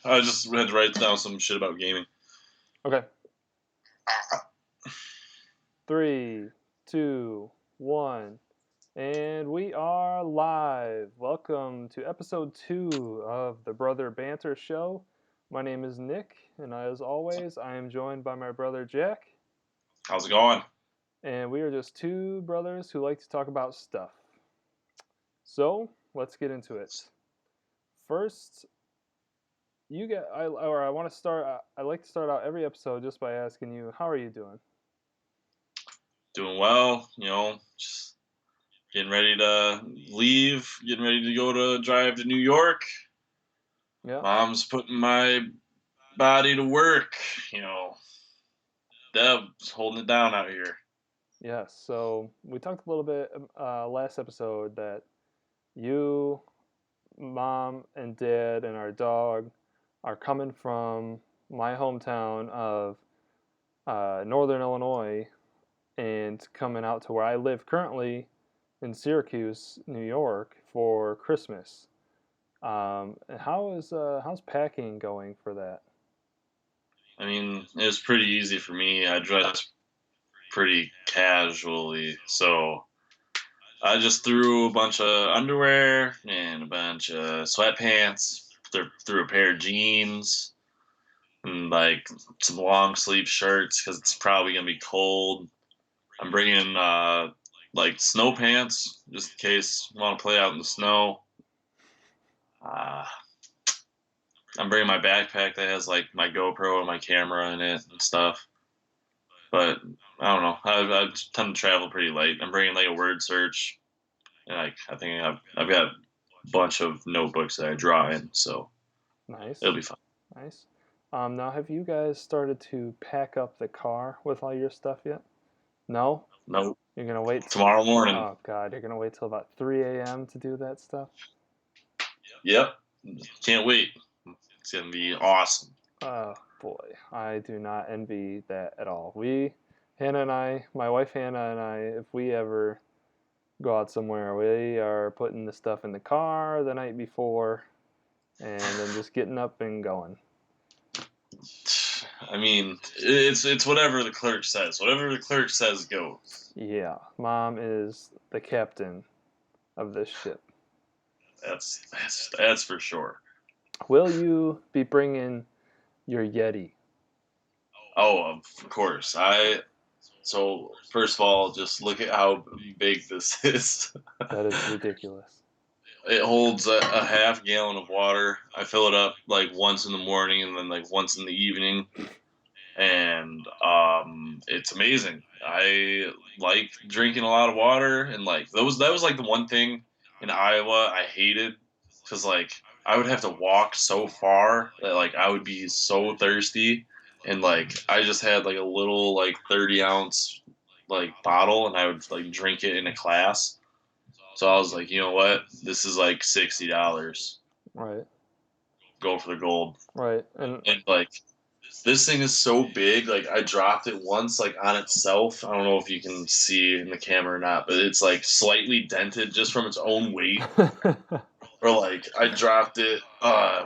I just had to write down some shit about gaming. Okay. 3, 2, 1. And we are live. Welcome to episode 2 of the Brother Banter Show. My name is Nick, and as always, I am joined by my brother Jack. How's it going? And we are just two brothers who like to talk about stuff. So, let's get into it. First, I want to start. I like to start out every episode just by asking you, how are you doing? Doing well, just getting ready to leave, getting ready to go to drive to New York. Yeah. Mom's putting my body to work, Deb's holding it down out here. Yes. So we talked a little bit last episode that you, mom, and dad, and our dog are coming from my hometown of Northern Illinois and coming out to where I live currently in Syracuse, New York, for Christmas. How's packing going for that? I mean, it was pretty easy for me. I dressed pretty casually, so I just threw a bunch of underwear and a bunch of sweatpants, threw a pair of jeans, and like some long sleeve shirts because it's probably gonna be cold. I'm bringing like snow pants just in case you want to play out in the snow. Uh, I'm bringing my backpack that has like my GoPro and my camera in it and stuff. But I don't know. I tend to travel pretty light. I'm bringing like a word search, and like I think I've got a bunch of notebooks that I draw in, so Nice, it'll be fun. nice. Now, have you guys started to pack up the car with all your stuff yet? No? Nope. You're gonna wait Tomorrow morning. oh god, you're gonna wait till about 3 a.m. to do that stuff? Yep. Can't wait. It's gonna be awesome. Oh boy, I do not envy that at all. My wife Hannah and I, if we ever go out somewhere, we are putting the stuff in the car the night before and then just getting up and going. I mean, it's whatever the clerk says. Whatever the clerk says goes. Yeah, mom is the captain of this ship. That's for sure. Will you be bringing your YETI? Oh, of course. So first of all, just look at how big this is. That is ridiculous. It holds a half gallon of water. I fill it up like once in the morning and then like once in the evening, and it's amazing. I like drinking a lot of water, and like that was like the one thing in Iowa I hated because like I would have to walk so far that like I would be so thirsty, and like I just had like a little like 30-ounce like bottle, and I would like drink it in a class. So I was like, you know what, this is like $60. Right, Go for the gold, right, and and like this thing is so big. Like I dropped it once, like on itself. I don't know if you can see in the camera or not, but it's like slightly dented just from its own weight. Or like I dropped it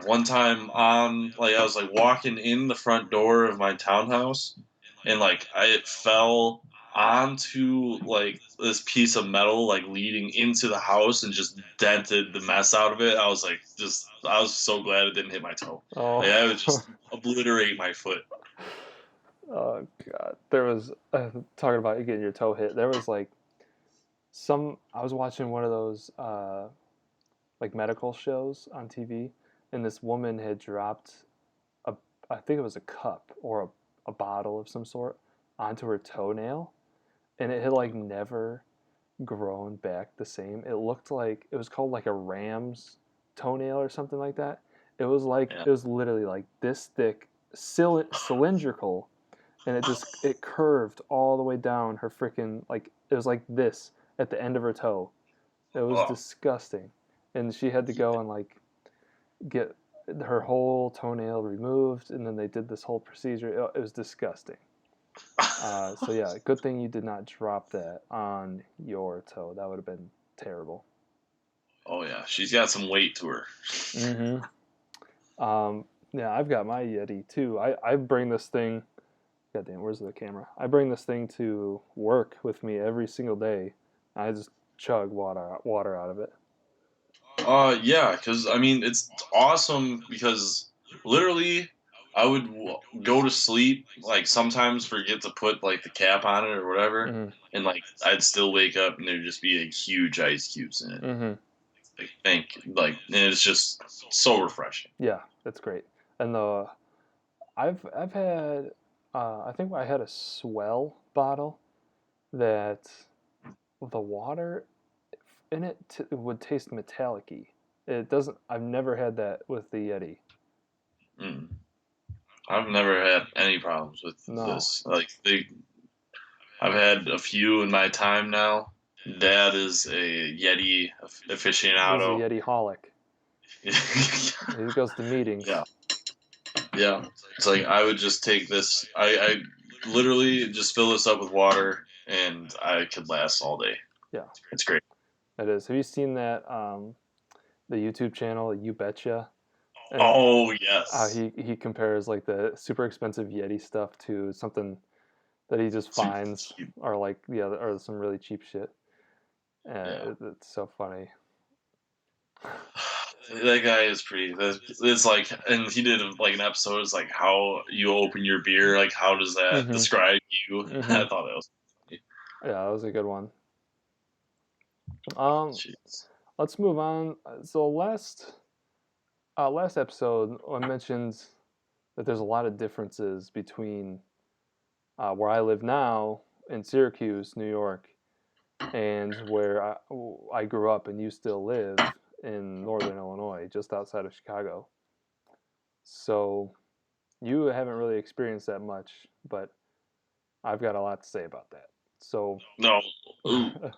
one time on like I was like walking in the front door of my townhouse, and like it fell onto like this piece of metal like leading into the house and just dented the mess out of it. I was so glad it didn't hit my toe. Like I would oh, just obliterate my foot. oh god, there was talking about you getting your toe hit. There was like I was watching one of those like medical shows on TV, and this woman had dropped a, I think it was a cup or a bottle of some sort onto her toenail, and it had like never grown back the same. It looked like it was called like a ram's toenail or something like that. Yeah. It was literally like this thick, cylindrical, and it curved all the way down her freaking like it was like this at the end of her toe. It was Oh. disgusting, and she had to go and like get her whole toenail removed, and then they did this whole procedure. It was disgusting. So yeah, good thing you did not drop that on your toe. That would have been terrible. Oh yeah, she's got some weight to her. Mm-hmm. Um, Yeah, I've got my Yeti too. I bring this thing. God damn, where's the camera? I bring this thing to work with me every single day. I just chug water out of it. Yeah, because I mean it's awesome because literally I would go to sleep, like sometimes forget to put like the cap on it or whatever, Hmm. and like I'd still wake up and there'd just be like huge ice cubes in it. Hmm. Like and it's just so refreshing. Yeah, that's great. And I've had I think I had a Swell bottle that the water in it would taste metallic-y. It doesn't. I've never had that with the Yeti. Mm. I've never had any problems with No, this. I've had a few in my time now. Dad is a Yeti he's a aficionado. Yeti holic. He goes to meetings. Yeah, yeah. It's like I would just take this. I literally just fill this up with water, and I could last all day. Yeah, It's great. it is. Have you seen that the YouTube channel You Betcha? And Oh yes, he compares like the super expensive Yeti stuff to something that he just super finds cheap. or like yeah or some really cheap shit. Yeah, It's so funny. that guy is pretty. It's like, and he did like an episode. It's like how you open your beer. Like how does that Hmm. describe you? Hmm. I thought that was funny. Yeah, that was a good one. Um, Jeez. let's move on. So last episode, I mentioned that there's a lot of differences between where I live now in Syracuse, New York, and where I grew up and you still live in northern Illinois, just outside of Chicago. So you haven't really experienced that much, but I've got a lot to say about that. So No. Ooh. I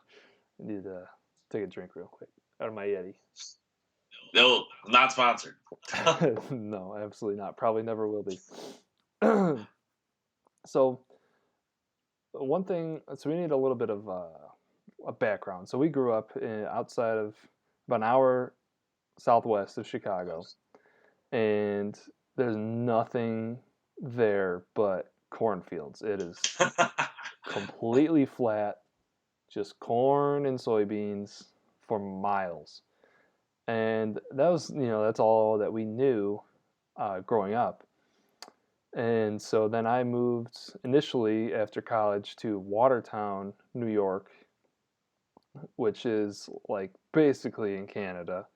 need to take a drink real quick out of my Yeti. No. Not sponsored. No, absolutely not. Probably never will be. So one thing, so we need a little bit of a background. So we grew up outside of about an hour southwest of Chicago, and there's nothing there but cornfields. It is completely flat, just corn and soybeans for miles. And that was, that's all that we knew growing up. And so then I moved initially after college to Watertown, New York, which is like basically in Canada.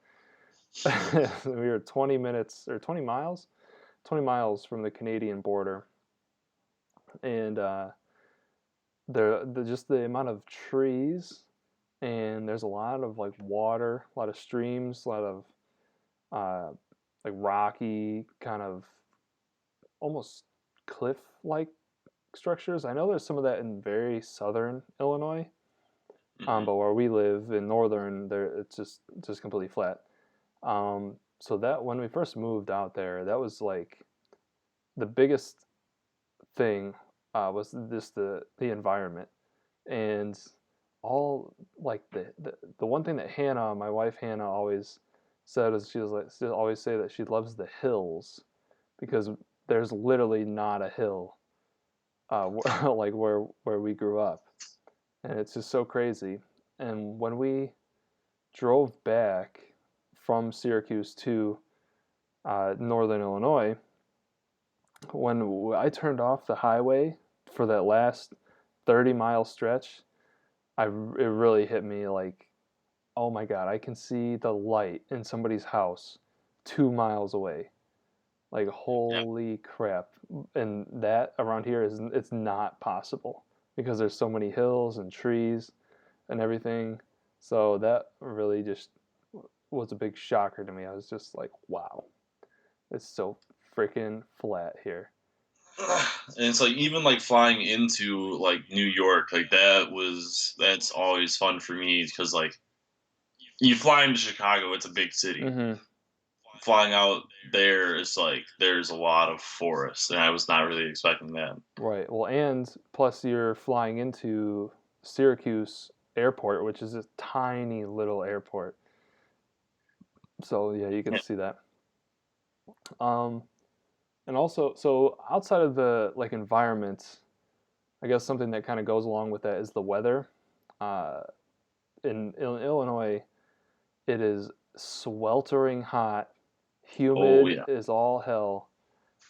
We were 20 minutes or 20 miles, 20 miles from the Canadian border. And just the amount of trees, and there's a lot of like water, a lot of streams, a lot of uh, like rocky kind of almost cliff like structures. I know there's some of that in very southern Illinois, Mhm. but where we live in northern, there it's just completely flat. So that when we first moved out there, that was like the biggest thing was just the environment and all like the one thing that Hannah, my wife Hannah, always said is she always say that she loves the hills because there's literally not a hill like where we grew up, and it's just so crazy. And when we drove back from Syracuse to northern Illinois, when I turned off the highway for that last 30-mile stretch, it really hit me like, oh my God, I can see the light in somebody's house 2 miles away. Like Yeah. holy crap! And that around here it's not possible because there's so many hills and trees and everything. So that really just was a big shocker to me. I was just like, wow, it's so freaking flat here. And it's like even like flying into like New York, like that's always fun for me because like you fly into Chicago, it's a big city. Mm-hmm. Flying out there is like there's a lot of forest, and I was not really expecting that. Right. Well, and plus you're flying into Syracuse Airport, which is a tiny little airport. So yeah, you get Yeah. to see that. Um, And also, so outside of the like environment, I guess something that kind of goes along with that is the weather. Uh, in Illinois, it is sweltering hot, Oh humid yeah. as all hell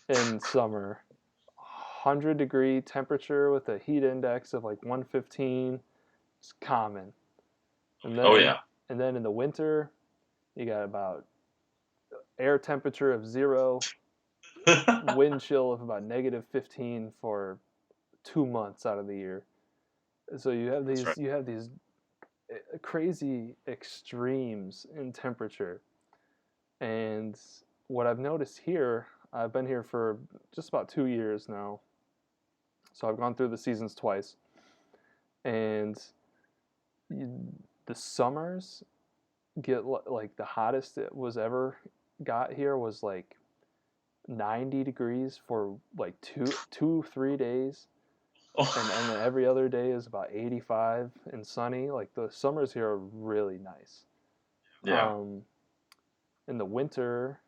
in summer. 100-degree temperature with a heat index of like 115 is common. And Oh then yeah. and then in the winter, you got about air temperature of 0, wind chill of about -15 for 2 months out of the year. So That's right. you have these crazy extremes in temperature. And what I've noticed here, I've been here for just about 2 years now. So I've gone through the seasons twice. And the summers get like the hottest it was ever got here was like 90 degrees for like 3 days. And then Oh, every other day is about 85 and sunny. Like the summers here are really nice. yeah. Um, in the winter,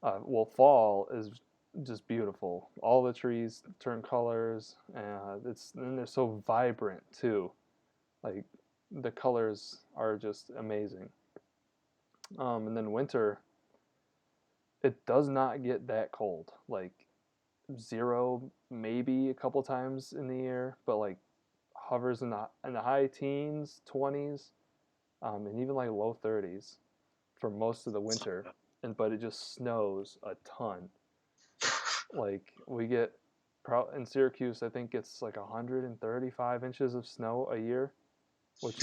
well, fall is just beautiful. All the trees turn colors. And they're so vibrant too. Like the colors are just amazing. And then winter, it does not get that cold. Like 0, maybe a couple times in the year, but like hovers in the high teens, 20s, and even like low 30s for most of the winter. And but it just snows a ton. Like we get in Syracuse, I think it's like 135 inches of snow a year, which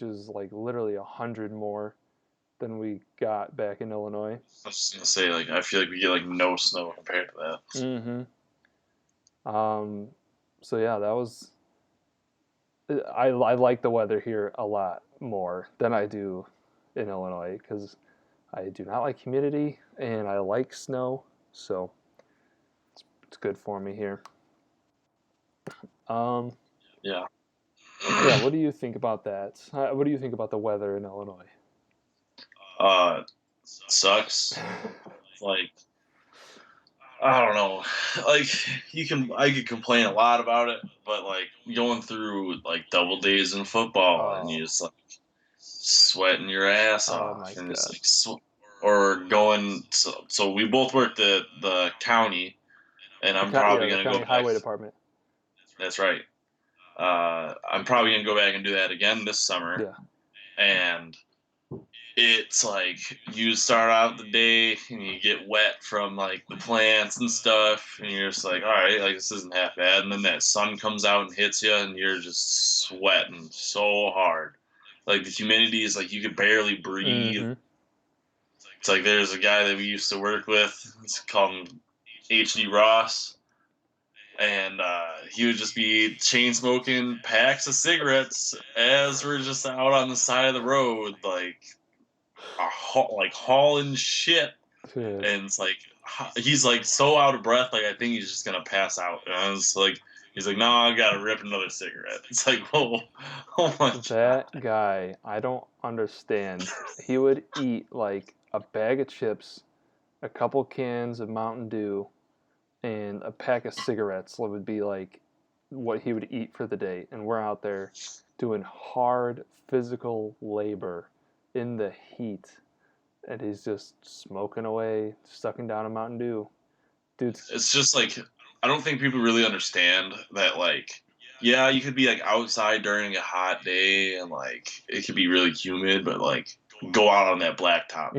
is like literally 100 more than we got back in Illinois. I was just gonna say, like, I feel like we get like no snow compared to that. Mm-hmm. Um, so yeah, that was I like the weather here a lot more than I do in Illinois because I do not like humidity and I like snow, so it's good for me here. Um, Yeah. yeah, what do you think about that? What do you think about the weather in Illinois? uh, sucks. Like, I don't know. Like, I could complain a lot about it, but like going through like double days in football and you Oh, just like sweating your ass oh off my and it's God. like or going. So we both worked at the county, and I'm Yeah, probably the gonna go county back. highway department. That's right. I'm probably gonna go back and do that again this summer, Yeah. and it's like you start out the day and you get wet from like the plants and stuff, and you're just like, all right, like this isn't half bad. And then that sun comes out and hits you, and you're just sweating so hard. Like the humidity is like you could barely breathe. Mm-hmm. It's like there's a guy that we used to work with. Let's call him HD Ross, and he would just be chain smoking packs of cigarettes as we're just out on the side of the road, like hauling shit. Shit. And it's like he's like so out of breath, like I think he's just gonna pass out. And I was like, he's like, no, I gotta rip another cigarette. It's like, whoa, oh my That god. guy, I don't understand. He would eat like a bag of chips, a couple cans of Mountain Dew, and a pack of cigarettes would be like what he would eat for the day. And we're out there doing hard physical labor in the heat. And he's just smoking away, sucking down a Mountain Dew. Dude's, It's just like I don't think people really understand that like yeah, you could be like outside during a hot day and like it could be really humid, but like go out on that blacktop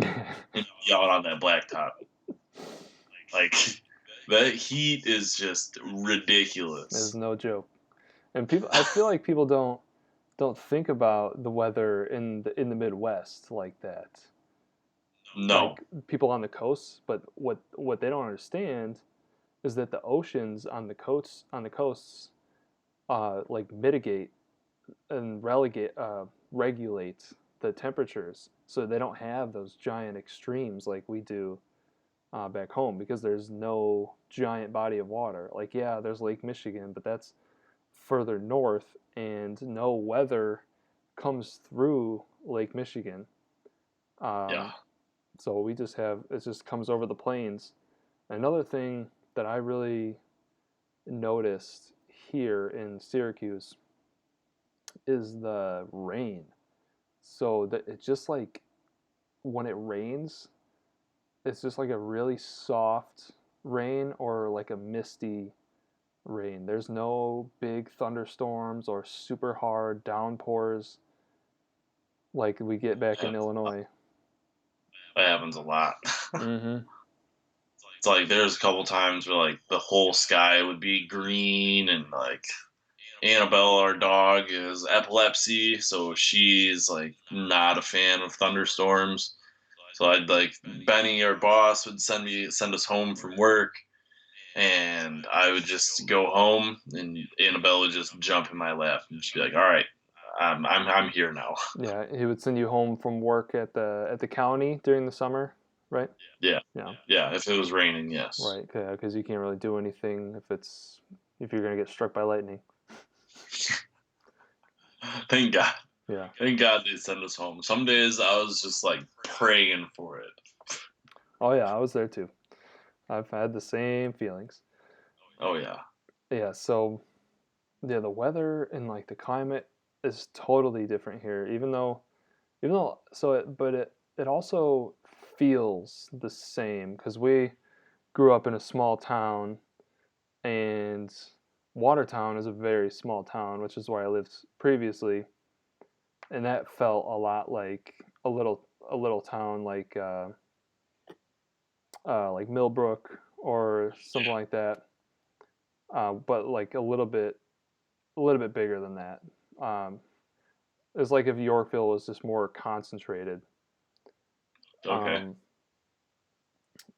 and be out on that blacktop. Like that heat is just is ridiculous. no joke. And people, I feel like people don't think about the weather in the Midwest like that. No. Like people on the coast, but what they don't understand is that the oceans on the coasts like mitigate and regulate the temperatures so they don't have those giant extremes like we do back home because there's no giant body of water. Like yeah, there's Lake Michigan, but that's further north, and no weather comes through Lake Michigan. Yeah. Um, so we just have it just comes over the plains, Another thing that I really noticed here in Syracuse is the rain. So that it's just like when it rains, it's just like a really soft rain or like a misty rain. There's no big thunderstorms or super hard downpours like we get back in That, Illinois. that happens a lot. Mm-hmm. It's like there's a couple times where like the whole sky would be green and like Annabelle, our dog, is epilepsy, so she's like not a fan of thunderstorms. So I'd like Benny, our boss, would send us home from work, and I would just go home, and Annabelle would just jump in my lap and she'd be like, "All right, I'm here now." Yeah, he would send you home from work at the county during the summer, right? Yeah, Yeah, yeah. If it was raining, yes. right. Because you can't really do anything if you're gonna get struck by lightning. Thank God. Yeah. Thank God they send us home. Some days I was just like praying for it. Oh yeah, I was there too. I've had the same feelings. Oh yeah. Yeah. So yeah, the weather and like the climate is totally different here. Even though it also feels the same because we grew up in a small town and Watertown is a very small town, which is where I lived previously, and that felt a lot like a little town like Millbrook or something like that, but like a little bit bigger than that. Um, it's like if Yorkville was just more concentrated. Okay. Um,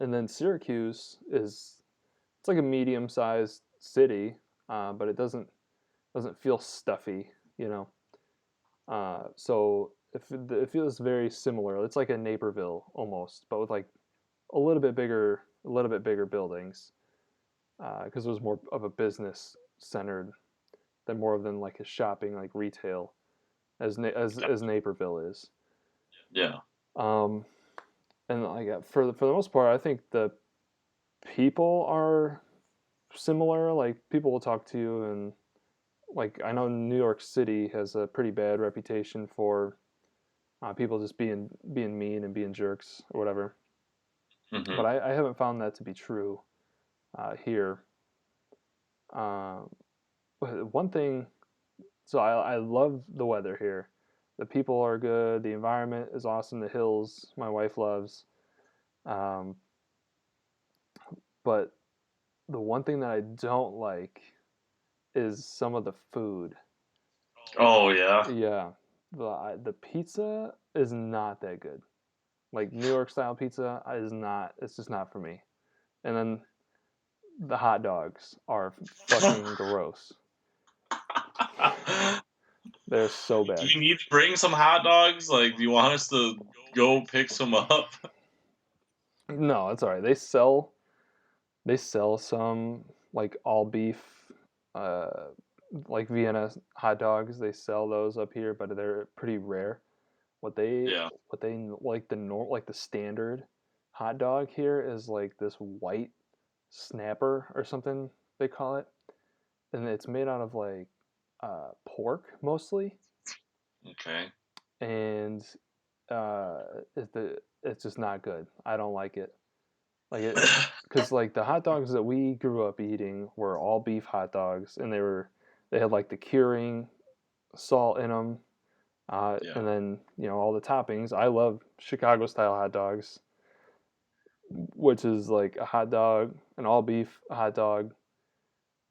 and then Syracuse is it's like a medium sized city, but it doesn't feel stuffy, you know. So it feels very similar. It's like a Naperville almost, but with like a little bit bigger buildings, because it was more of a business centered than more than like a shopping like retail as Naperville is. Yeah. Um, and like for the most part, I think the people are similar. Like people will talk to you, and like I know New York City has a pretty bad reputation for people just being mean and being jerks or whatever. But Hmm. I haven't found that to be true here. Um, one thing, so I love the weather here. The people are good. The environment is awesome. The hills, my wife loves. Um, but the one thing that I don't like is some of the food. Oh yeah. Yeah, the pizza is not that good. Like New York style pizza is not. It's just not for me. And then the hot dogs are fucking gross. They're so Do bad. you need to bring some hot dogs? Like, do you want us to go pick some up? No, it's all right. They sell some like all beef, uh, like Vienna hot dogs. They sell those up here, but they're pretty rare. Yeah. What they like like the standard hot dog here is like this white snapper or something they call it, and it's made out of like pork mostly, Okay. and uh, it's just not good. I don't like it. Like it, because like the hot dogs that we grew up eating were all beef hot dogs, and they had like the curing salt in them, Yeah. and then all the toppings. I love Chicago style hot dogs, which is like a hot dog, an all beef hot dog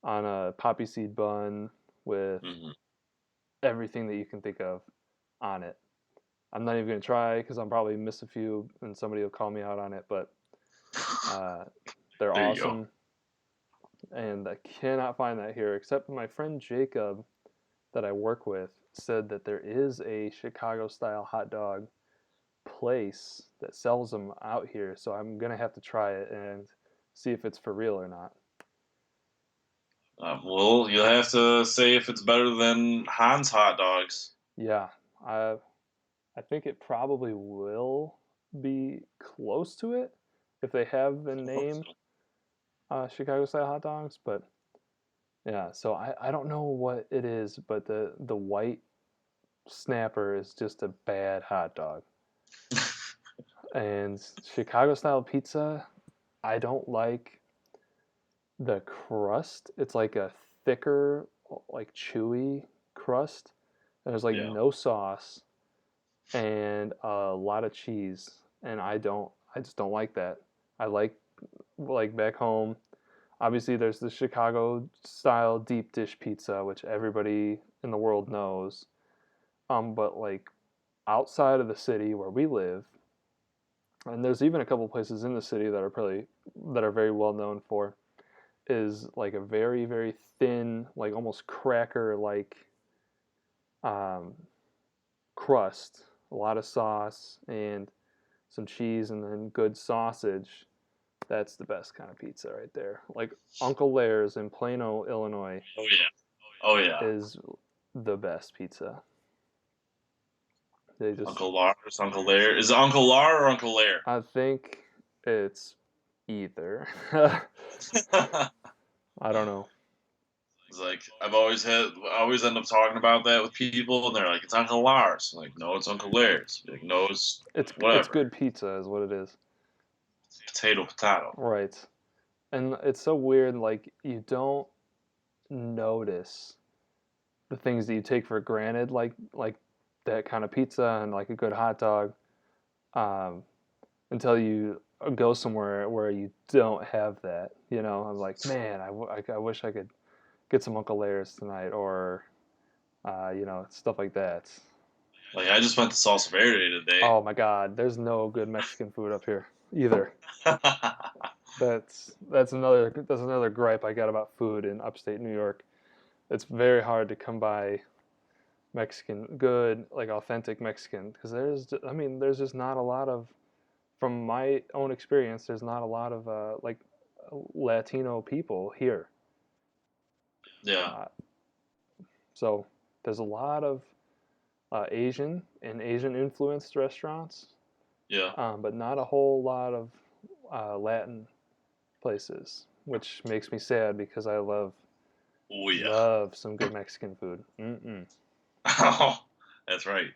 on a poppy seed bun with Hmm. everything that you can think of on it. I'm not even gonna try because I'll probably miss a few, and somebody will call me out on it. But uh, they're There you go. awesome, and I cannot find that here. Except my friend Jacob that I work with said that there is a Chicago style hot dog place that sells them out here. So I'm gonna have to try it and see if it's for real or not. Well, you'll have to say if it's better than Hans hot dogs. Yeah, I I think it probably will be close to it if they have the I hope name. so. Chicago style hot dogs, but yeah. So I don't know what it is, but the white snapper is just a bad hot dog. And Chicago style pizza, I don't like the crust. It's like a thicker, like chewy crust. There's like Yeah. no sauce and a lot of cheese, and I just don't like that. I like back home. Obviously, there's the Chicago style deep dish pizza, which everybody in the world knows. But like outside of the city where we live, and there's even a couple places in the city that are very well known for, is like a very very thin, like almost cracker like um, crust, a lot of sauce and some cheese, and then good sausage. That's the best kind of pizza right there. Like Uncle Lairs in Plano, Illinois, Oh yeah. Oh yeah. is the best pizza. They just, Uncle Lars, Uncle Lair. Is it Uncle Lar or Uncle Lair? I think it's either. I don't know. It's like I always end up talking about that with people, and they're like, "It's Uncle Lars." I'm like, no, it's Uncle Lairs. Like, no, it's It's whatever. good pizza, is what it is. Potato, potato. Right. And it's so weird. Like you don't notice the things that you take for granted, like that kind of pizza and like a good hot dog, um, until you go somewhere where you don't have that. You know, I'm like, man, I wish I could get some Uncle Lairs tonight, or stuff like that. Like, I just went to Salsa Verde today. Oh my God, there's no good Mexican food up here either. That's another gripe I got about food in upstate New York. It's very hard to come by Mexican, good, like authentic Mexican, because there's just not a lot of, from my own experience, there's not a lot of like Latino people here. Yeah, Uh, so there's a lot of Asian and Asian influenced restaurants, yeah. but not a whole lot of Latin places, which makes me sad because I Oh yeah. love some good Mexican food. Mm-mm. Oh, that's right.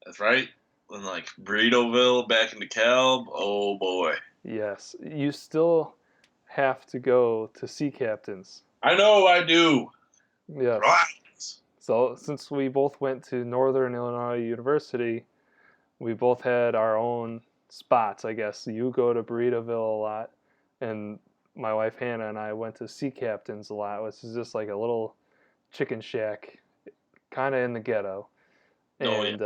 That's right. And like Burritoville back in DeKalb. Oh boy. Yes, you still have to go to Sea Captain's. I know I do. Yes. Right. So since we both went to Northern Illinois University, we both had our own spots, I guess. You go to Burritoville a lot, and my wife Hannah and I went to Sea Captain's a lot, which is just like a little chicken shack, kind of in the ghetto, Oh yeah. and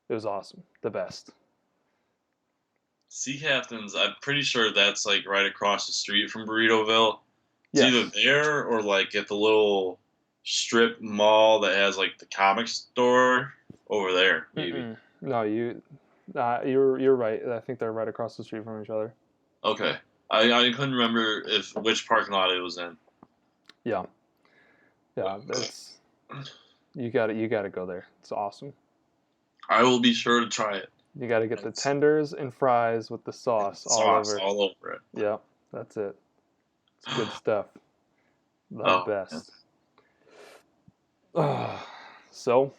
it was awesome, the best. Sea Captains. I'm pretty sure that's like right across the street from Burritoville. It's either Yes. there or like at the little strip mall that has like the comic store over there, maybe. Mm-mm. No, you're right. I think they're right across the street from each other. Okay. I couldn't remember if which parking lot it was in. Yeah, yeah. That's you got to go there. It's awesome. I will be sure to try it. You got to get the It's tenders and fries with the sauce all sauce over. all over it. Yeah, that's it. It's good stuff. The Oh, man. best. So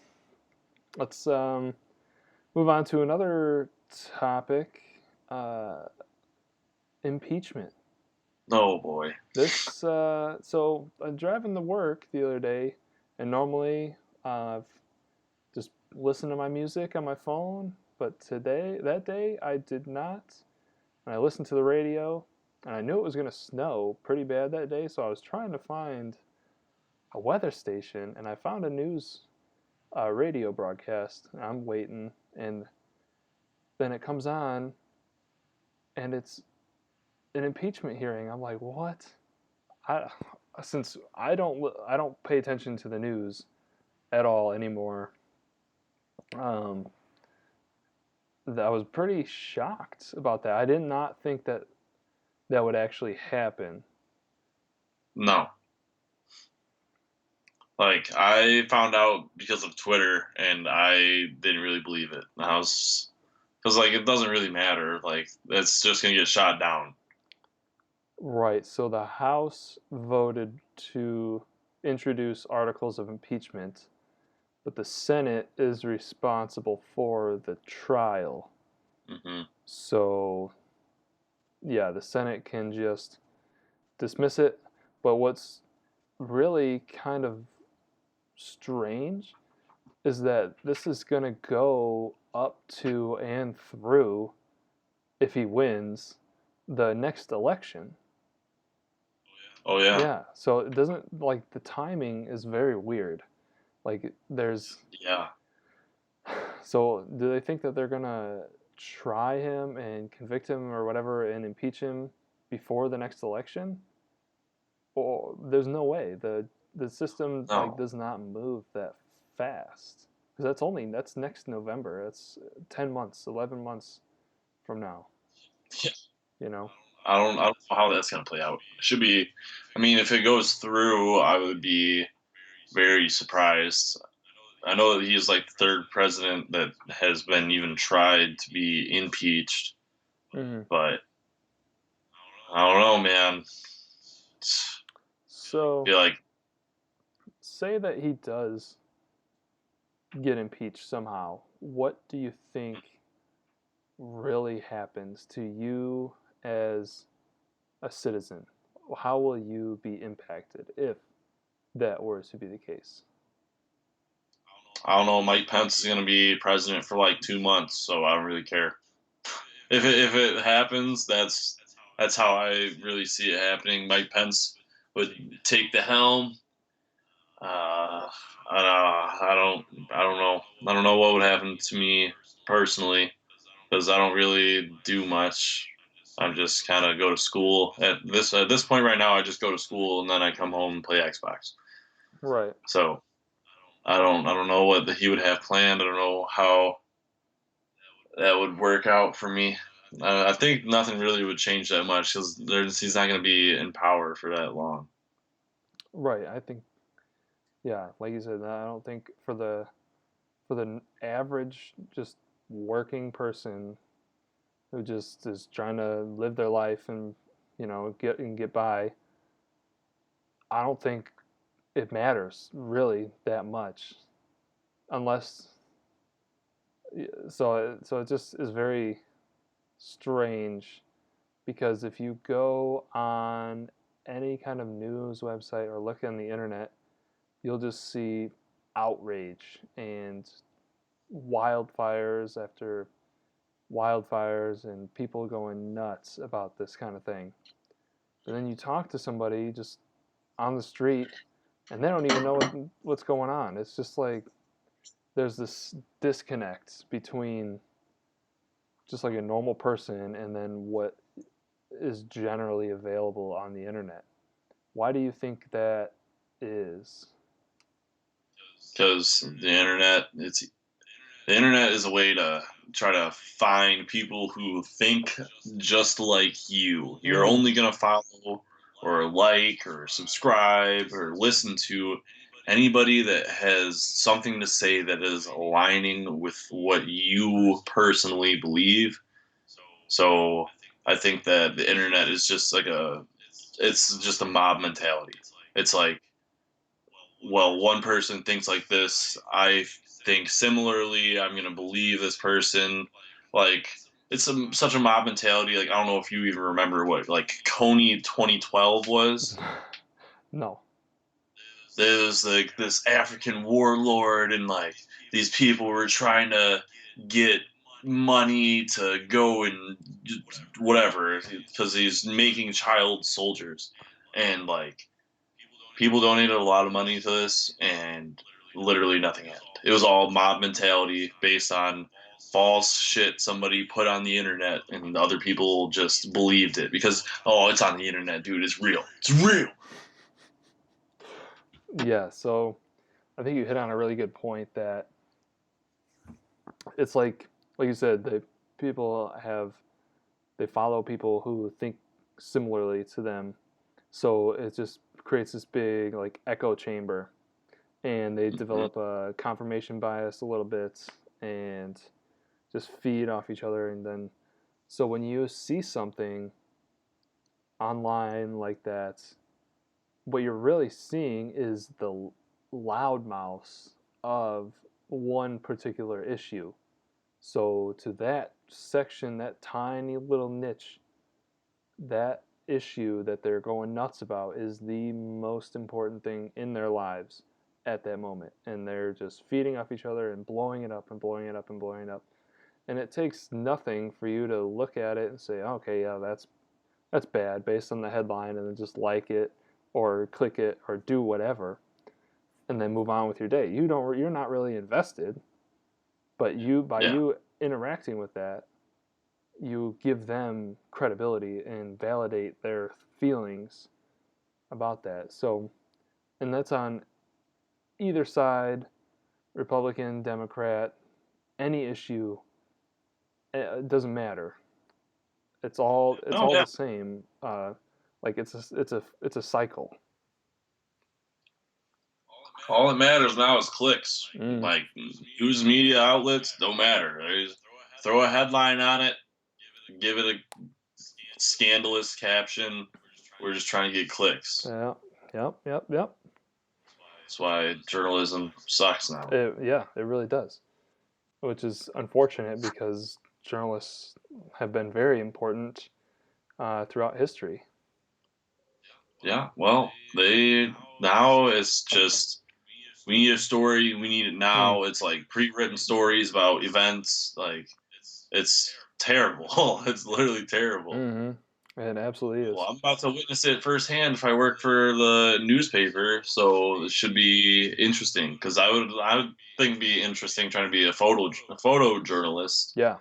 let's move on to another topic. Uh, Impeachment. Oh boy. So I'm driving to work the other day, and normally I've just listened to my music on my phone, but that day, I did not. And I listened to the radio, and I knew it was going to snow pretty bad that day, so I was trying to find a weather station, and I found a news radio broadcast. And I'm waiting, and then it comes on, and it's an impeachment hearing. I'm like, what? I since I don't pay attention to the news at all anymore. Um, I was pretty shocked about that. I did not think that that would actually happen. No. Like I found out because of Twitter, and I didn't really believe it. I was because like it doesn't really matter. Like it's just gonna get shot down. Right. So the House voted to introduce articles of impeachment, but the Senate is responsible for the trial. Hmm. So, yeah, the Senate can just dismiss it. But what's really kind of strange is that this is going to go up to and through, if he wins, the next election. Oh yeah, Yeah, so it doesn't like the timing is very weird. Like there's yeah. so do they think that they're gonna try him and convict him or whatever and impeach him before the next election? Or there's no way. The system like No. does not move that fast. Because that's next November. That's 10 months, 11 months from now, Yeah. you know? I don't know how that's gonna play out. It should be. I mean, if it goes through, I would be very surprised. I know that he's like the third president that has been even tried to be impeached, Hmm. but I don't know, man. I So feel like say that he does get impeached somehow. What do you think really happens to you as a citizen? How will you be impacted if that were to be the case? I don't know. Mike Pence is gonna be president for like 2 months, so I don't really care. If it happens, that's how I really see it happening. Mike Pence would take the helm. Uh, I don't know. I don't know what would happen to me personally because I don't really do much. I just kind of go to school. At this point right now, I just go to school and then I come home and play Xbox. Right. So I don't know what he would have planned. I don't know how that would work out for me. I think nothing really would change that much because he's not going to be in power for that long. Right. I think yeah, like you said, I don't think for the average just working person who just is trying to live their life and get by, I don't think it matters really that much unless so it just is very strange because if you go on any kind of news website or look on the internet, you'll just see outrage and wildfires after wildfires and people going nuts about this kind of thing. But then you talk to somebody just on the street and they don't even know what's going on. It's just like there's this disconnect between just like a normal person and then what is generally available on the internet. Why do you think that is? Because the internet is a way to try to find people who think just like you. You're Mm-hmm. only gonna follow or like or subscribe or listen to anybody that has something to say that is aligning with what you personally believe. So I think that the internet is just like it's just a mob mentality. It's like, well, one person thinks like this, I think similarly, I'm going to believe this person. Like, it's such a mob mentality. Like, I don't know if you even remember what, like, Coney 2012 was. No. There's like this African warlord, and like these people were trying to get money to go and whatever because he's making child soldiers, and like people donated a lot of money to this, and literally nothing happened. It was all mob mentality based on false shit somebody put on the internet, and other people just believed it because, oh, it's on the internet, dude. It's real. It's real. Yeah, so I think you hit on a really good point that it's like you said, people have they follow people who think similarly to them. So it just creates this big like echo chamber and they Hmm. develop a confirmation bias a little bit and just feed off each other and then so when you see something online like that, what you're really seeing is the loudmouths of one particular issue. So to that section, that tiny little niche, that issue that they're going nuts about is the most important thing in their lives at that moment. And they're just feeding off each other and blowing it up and blowing it up and blowing it up. And it takes nothing for you to look at it and say, okay, yeah, that's bad based on the headline, and then just like it or click it or do whatever and then move on with your day. You're not really invested, but Yeah. you interacting with that, you give them credibility and validate their feelings about that. So, and that's on either side, Republican, Democrat, any issue. It doesn't matter. It's Oh all yeah. the same. Like it's a cycle. All that matters now is clicks. Mm, Like news media outlets don't matter. They just throw a headline on it, give it a scandalous caption. We're just trying to get clicks. yeah. Yep. Yep. Yep. That's why journalism sucks now. Yeah, it really does. Which is unfortunate because journalists have been very important throughout history. Yeah. Well, they now it's just we need a story. We need it Mm. now. It's like pre-written stories about events. Like it's terrible. It's literally terrible. Mm-hmm. It absolutely Well, is. I'm about to witness it firsthand if I work for the newspaper, so it should be interesting. Because I would think it'd be interesting trying to be a photo journalist. Yeah,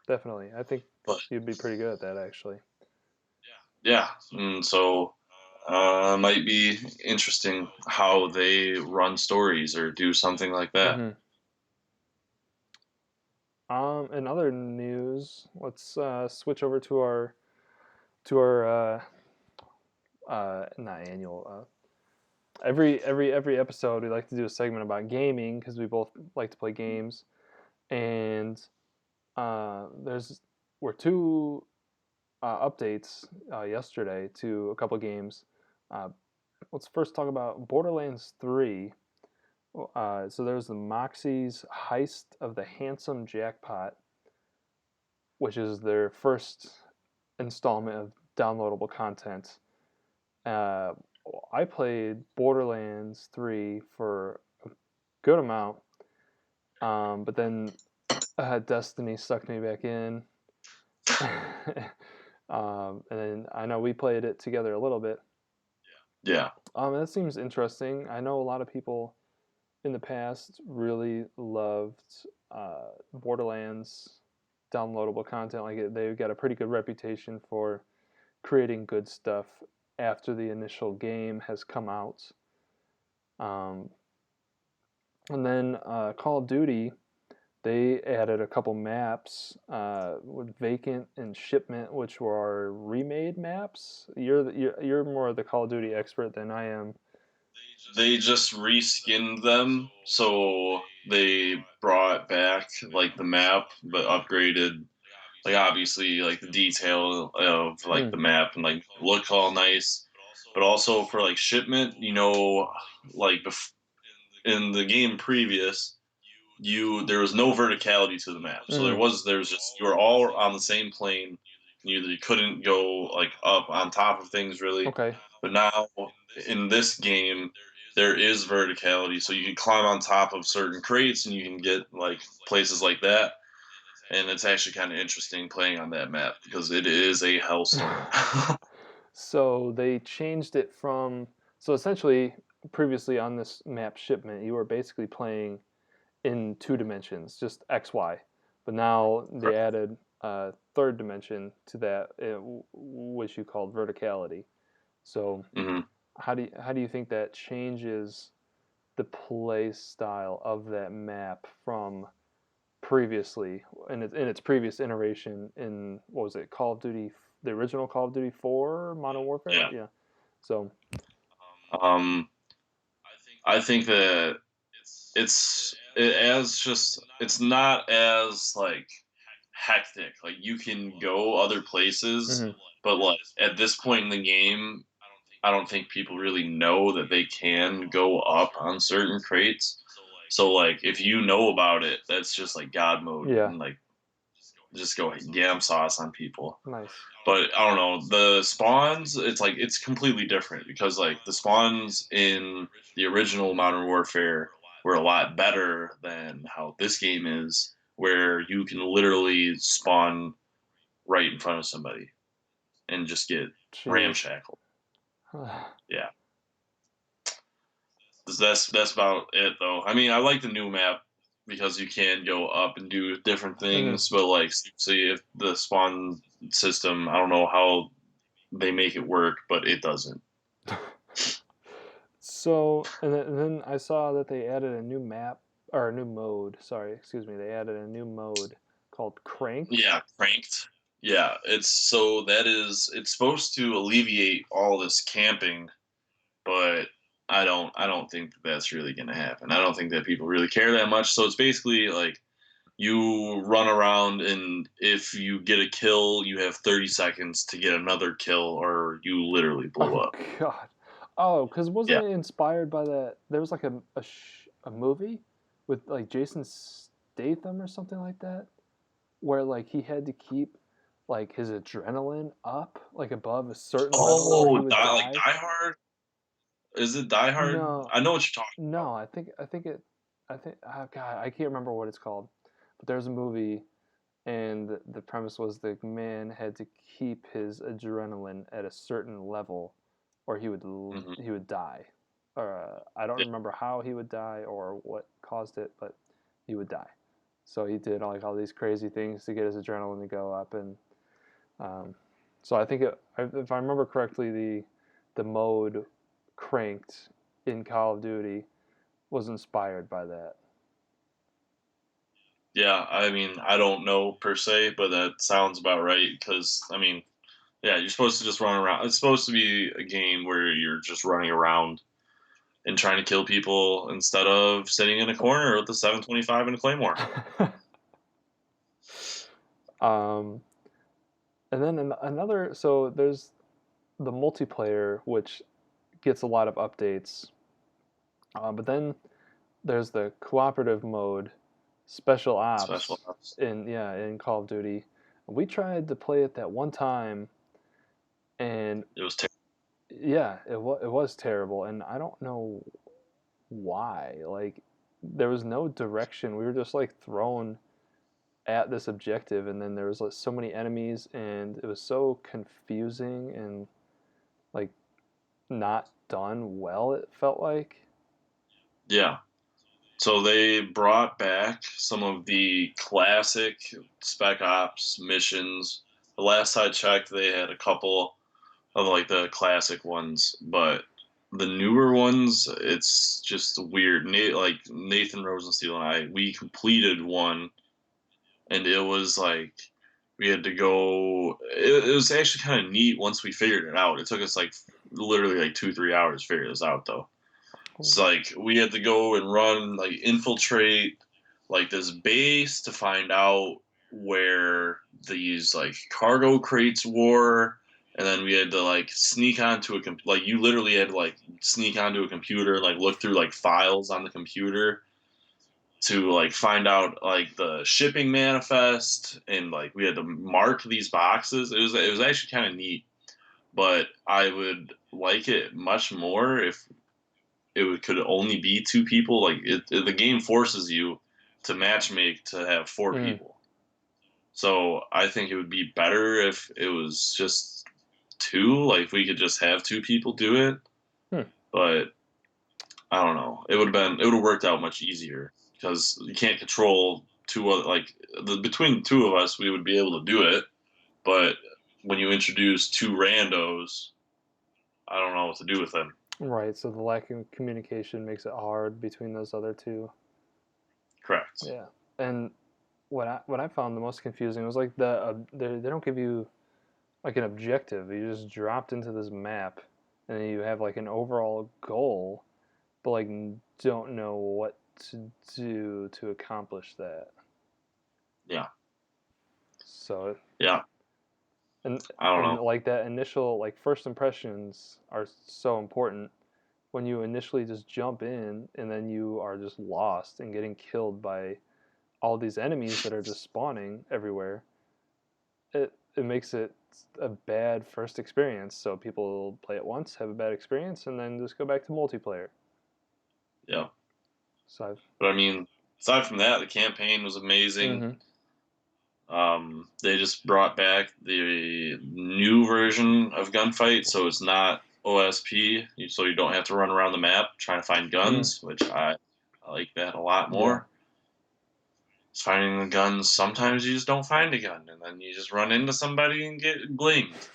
definitely. I think But you'd be pretty good at that, actually. yeah, so might be interesting how they run stories or do something like that. Mm-hmm. In other news, let's switch over to our not annual. Every episode, we like to do a segment about gaming because we both like to play games, and there's were two updates yesterday to a couple games. Uh, let's first talk about Borderlands 3. So there's the Moxie's Heist of the Handsome Jackpot, which is their first installment of downloadable content. Uh, I played Borderlands 3 for a good amount, but then Destiny sucked me back in. And then I know we played it together a little bit. Yeah. That seems interesting. I know a lot of people in the past really loved Borderlands downloadable content. They've got a pretty good reputation for creating good stuff after the initial game has come out. Um, and then Call of Duty, they added a couple maps with Vacant and Shipment, which were remade maps. You're more the Call of Duty expert than I am. They just reskinned them, so they brought back like the map, but upgraded like obviously like the detail of like Mm, the map and like look all nice, but also for like shipment, like in the game previous, there was no verticality to the map, so mm, there's just you were all on the same plane. You couldn't go like up on top of things really, okay. but now in this game there is verticality, so you can climb on top of certain crates and you can get like places like that, and it's actually kind of interesting playing on that map because it is a hellstorm. So they changed it so essentially previously on this map Shipment, you were basically playing in two dimensions, just X, Y. But now they added a third dimension to that, which you called verticality. So Hmm. how do you think that changes the play style of that map from previously in its previous iteration in what was it, Call of Duty, the original Call of Duty 4 Modern Warfare? Yeah. Yeah. So, Um, I think that it's not as like hectic. Like you can go other places, Hmm. but like at this point in the game, I don't think people really know that they can go up on certain crates. So like if you know about it, that's just like God mode Yeah. and like just go yam sauce on people. Nice. But I don't know, the spawns, it's like it's completely different because like the spawns in the original Modern Warfare were a lot better than how this game is, where you can literally spawn right in front of somebody and just get Jeez. ramshackled. Yeah. That's about it though. I mean, I like the new map because you can go up and do different Hmm. things, but like see if the spawn system, I don't know how they make it work, but it doesn't. So, and then I saw that they added a new map or a new mode. Sorry, excuse me. They added a new mode called Cranked. Yeah, cranked. Yeah, it's supposed to alleviate all this camping, but I don't think that that's really going to happen. I don't think that people really care that much. So it's basically like you run around and if you get a kill, you have 30 seconds to get another kill or you literally blow Oh up. God. Oh, because wasn't Yeah. it inspired by that? There was like a movie with like Jason Statham or something like that, where like he had to keep like his adrenaline up like above a certain level or he Oh, would like die. Die Hard? Is it Die Hard? No, I know what you're talking no, about. I think oh God, I can't remember what it's called, but there's a movie and the premise was the man had to keep his adrenaline at a certain level or Hmm. he would die. Or I don't Yeah. remember how he would die or what caused it, but he would die. So he did like all these crazy things to get his adrenaline to go up, and um, so I think if I remember correctly, the mode cranked in Call of Duty was inspired by that. Yeah, I mean, I don't know per se, but that sounds about right. Because I mean, yeah, you're supposed to just run around. It's supposed to be a game where you're just running around and trying to kill people instead of sitting in a corner with a 725 and a claymore. um, and then another, so there's the multiplayer, which gets a lot of updates. But then there's the cooperative mode, special Special ops ops. in Call of Duty. We tried to play it that one time, and It was yeah, it was terrible, and I don't know why. Like there was no direction. We were just like thrown at this objective, and then there was like so many enemies, and it was so confusing and like not done well. It felt like. yeah. So they brought back some of the classic Spec Ops missions. The last I checked, they had a couple of like the classic ones, but the newer ones, it's just weird. Like Nathan Rosensteel and I, we completed one, and it was like we had to go. It was actually kind of neat once we figured it out. It took us like literally like 2 3 hours to figure this out though. It's like we had to go and run like infiltrate like this base to find out where these like cargo crates were, and then we had to like sneak onto like you literally had to like sneak onto a computer, like look through like files on the computer to like find out like the shipping manifest, and like we had to mark these boxes. It was actually kind of neat, but I would like it much more if could only be two people. Like the game forces you to matchmake to have four Mm, people. So I think it would be better if it was just two. Like if we could just have two people do it. hmm. But I don't know. It would have worked out much easier because you can't control two other like between the two of us we would be able to do it. But when you introduce two randos, I don't know what to do with them. Right. So the lack of communication makes it hard between those other two. Correct. Yeah. And what I found the most confusing was like they don't give you like an objective. You just dropped into this map, and then you have like an overall goal, but like don't know what to do to accomplish that. Yeah. So Yeah, and I don't and know. like that initial like first impressions are so important when you initially just jump in and then you are just lost and getting killed by all these enemies that are just spawning everywhere. It makes it a bad first experience. So people play it once, have a bad experience, and then just go back to multiplayer. Yeah, So I've but I mean, aside from that, the campaign was amazing. mm-hmm. They just brought back the new version of Gunfight, so it's not OSP, so you don't have to run around the map trying to find Mm, guns, which I like that a lot yeah, more. Just finding the guns, sometimes you just don't find a gun, and then you just run into somebody and get glinged.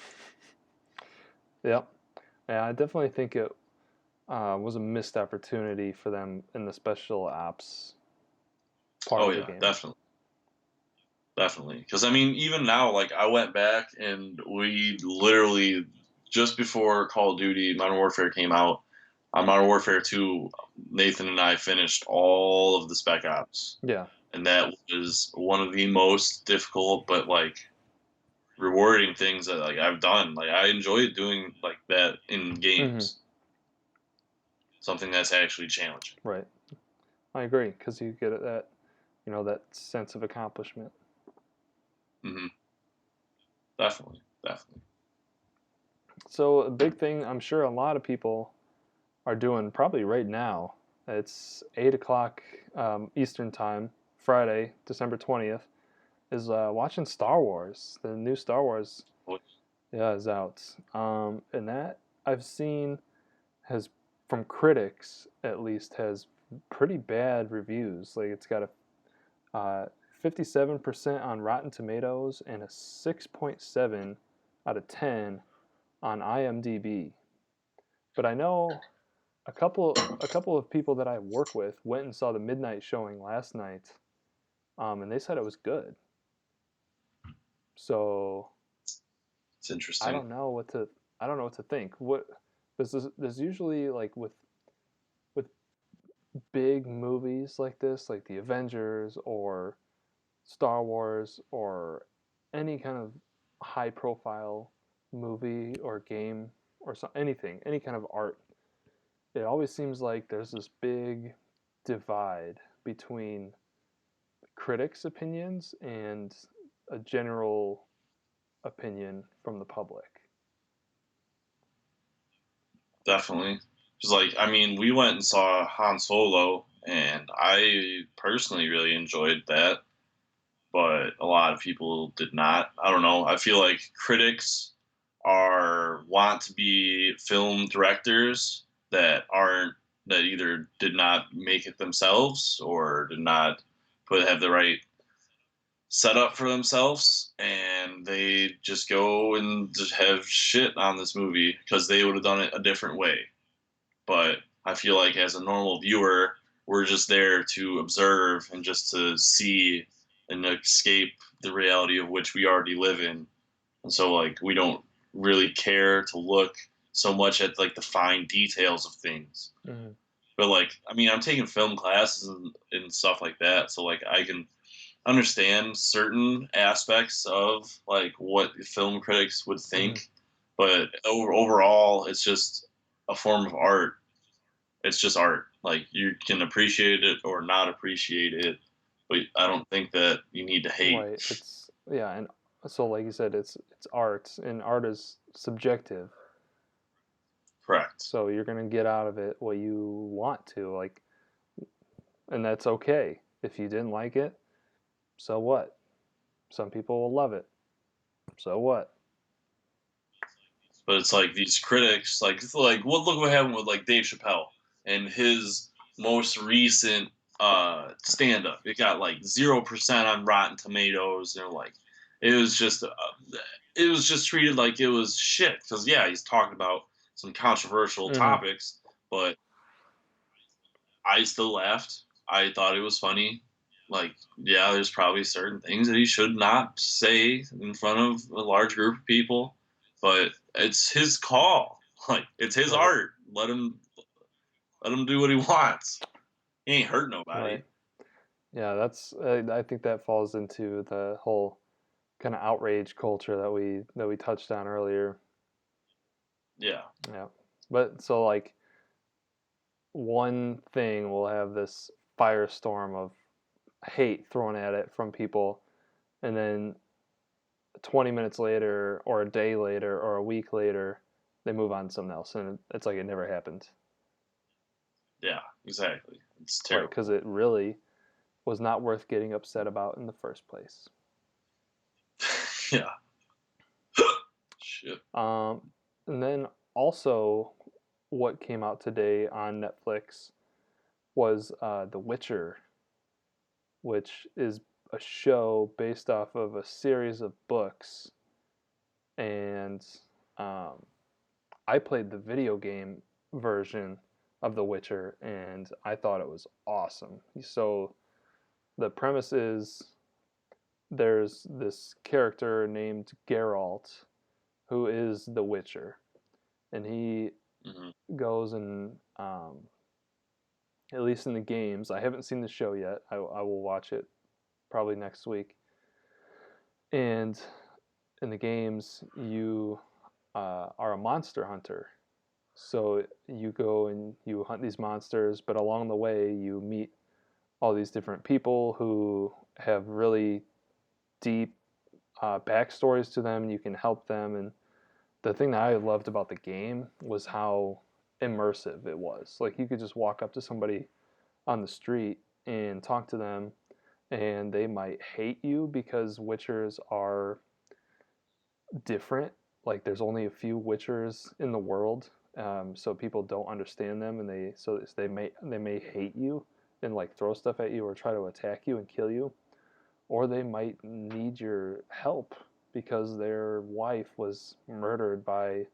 yeah, yeah. I definitely think it was a missed opportunity for them in the special ops part Oh of the yeah, game. definitely, definitely. Because I mean, even now, like I went back and we literally just before Call of Duty Modern Warfare came out, on Modern Warfare 2, Nathan and I finished all of the Spec Ops, Yeah. and that was one of the most difficult but like rewarding things that like I've done. Like I enjoy doing like that in Mm-hmm. games, something that's actually challenging. Right. I agree because you get that that sense of accomplishment. Hmm. Definitely, definitely. So a big thing I'm sure a lot of people are doing probably right now. It's 8 o'clock Eastern time, Friday, December 20th. Is watching Star Wars. The new Star Wars, yeah, is out. And that I've seen has, from critics at least, has pretty bad reviews. Like it's got a 57% on Rotten Tomatoes and a 6.7 out of 10 on IMDb. But I know a couple of people that I work with went and saw the midnight showing last night, and they said it was good. So It's I interesting. don't know what to I don't know what to think. What there's usually like with big movies like this, like the Avengers or Star Wars or any kind of high profile movie or game or anything, any kind of art. It always seems like there's this big divide between critics' opinions and a general opinion from the public. Definitely. Because, like, I mean, we went and saw Han Solo, and I personally really enjoyed that, but a lot of people did not. I don't know. I feel like critics want to be film directors that either did not make it themselves or did not have the right set up for themselves, and they just go and just have shit on this movie because they would have done it a different way. But I feel like as a normal viewer, we're just there to observe and just to see and escape the reality of which we already live in. And so like we don't really care to look so much at like the fine details of things. Mm-hmm. But like I mean I'm taking film classes and stuff like that, so like I can understand certain aspects of like what film critics would Mm-hmm. think, but overall it's just a form of art. It's just art. Like you can appreciate it or not appreciate it, but I don't think that you need to hate. Right. It's yeah, and so like you said, it's art, and art is subjective. Correct. So you're gonna get out of it what you want to, like, and that's okay. If you didn't like it, so what? Some people will love it. So what? But it's like these critics, like what look what happened with like Dave Chappelle and his most recent stand up. It got like 0% on Rotten Tomatoes. And like it was just it was just treated like it was shit because yeah, he's talking about some controversial Mm-hmm. topics, but I still laughed. I thought it was funny. Like, yeah, there's probably certain things that he should not say in front of a large group of people, but it's his call. Like, it's his Right. art. Let him do what he wants. He ain't hurt Right. nobody. Yeah, that's I think that falls into the whole kind of outrage culture that we touched on earlier. Yeah. Yeah. But so like one thing will have this firestorm of hate thrown at it from people, and then 20 minutes later or a day later or a week later they move on to something else, and it's like it never happened. Yeah, exactly. It's Right, terrible. because it really was not worth getting upset about in the first place. Yeah. Shit. um, and then also what came out today on Netflix was The Witcher, which is a show based off of a series of books. And um, I played the video game version of The Witcher, and I thought it was awesome. So the premise is there's this character named Geralt who is the Witcher, and he Hmm. goes and at least in the games, I haven't seen the show yet. I will watch it probably next week. And in the games, you are a monster hunter. So you go and you hunt these monsters, but along the way, you meet all these different people who have really deep backstories to them. You can help them. And the thing that I loved about the game was how immersive it was. Like you could just walk up to somebody on the street and talk to them, and they might hate you because witchers are different. Like there's only a few witchers in the world, so people don't understand them, and they may hate you and like throw stuff at you or try to attack you and kill you, or they might need your help because their wife was murdered by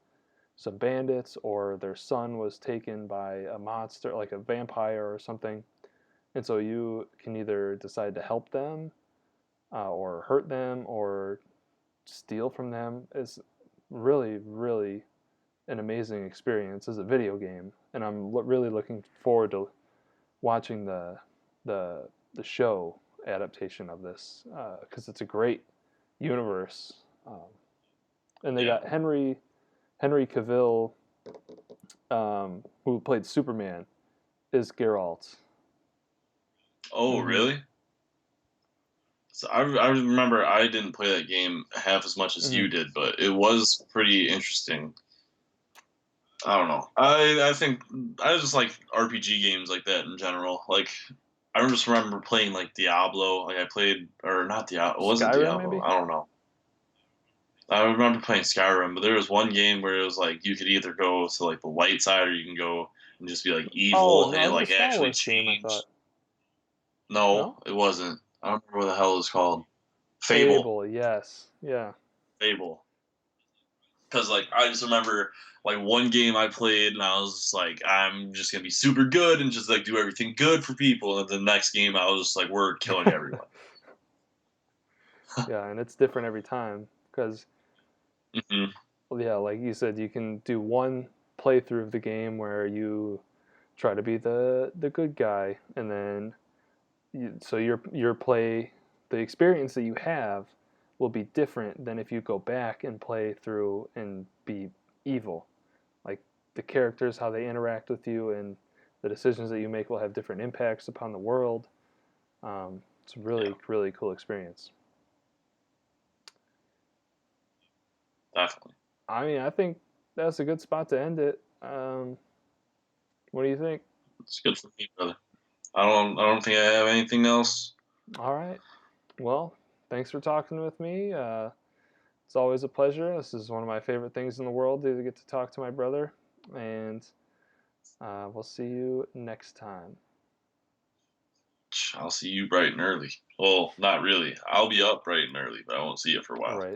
some bandits or their son was taken by a monster like a vampire or something. And so you can either decide to help them or hurt them or steal from them. It's really, really an amazing experience as a video game, and I'm really looking forward to watching the the show adaptation of this because it's a great universe. And they Yeah. got Henry Cavill, who played Superman, is Geralt. Oh, Mm-hmm. really? So I remember I didn't play that game half as much as Mm-hmm. you did, but it was pretty interesting. I don't know. I think I just like RPG games like that in general. Like I just remember playing like Diablo. Like I played or not Diablo. Was it Skyrim, Diablo? maybe. I don't know. I remember playing Skyrim, but there was one game where it was like you could either go to like the light side or you can go and just be like Oh evil, and no, it it was a like Star actually Wars game. I thought. changed. No, No. it wasn't. I don't remember what the hell it was called. Fable. Fable. Yes. Yeah. Fable. Because like I just remember like one game I played and I was just like I'm just gonna be super good and just like do everything good for people, and the next game I was just like we're killing everyone. Yeah, and it's different every time because Hmm. yeah, like you said, you can do one playthrough of the game where you try to be the good guy, and then so your play, the experience that you have, will be different than if you go back and play through and be evil. Like the characters, how they interact with you, and the decisions that you make will have different impacts upon the world. It's a Yeah, really really cool experience. definitely. I mean, I think that's a good spot to end it. What do you think? It's good for me, brother. I don't think I have anything else. All right. Well, thanks for talking with me. It's always a pleasure. This is one of my favorite things in the world to get to talk to my brother. And we'll see you next time. I'll see you bright and early. Well, not really. I'll be up bright and early, but I won't see you for a while. Right.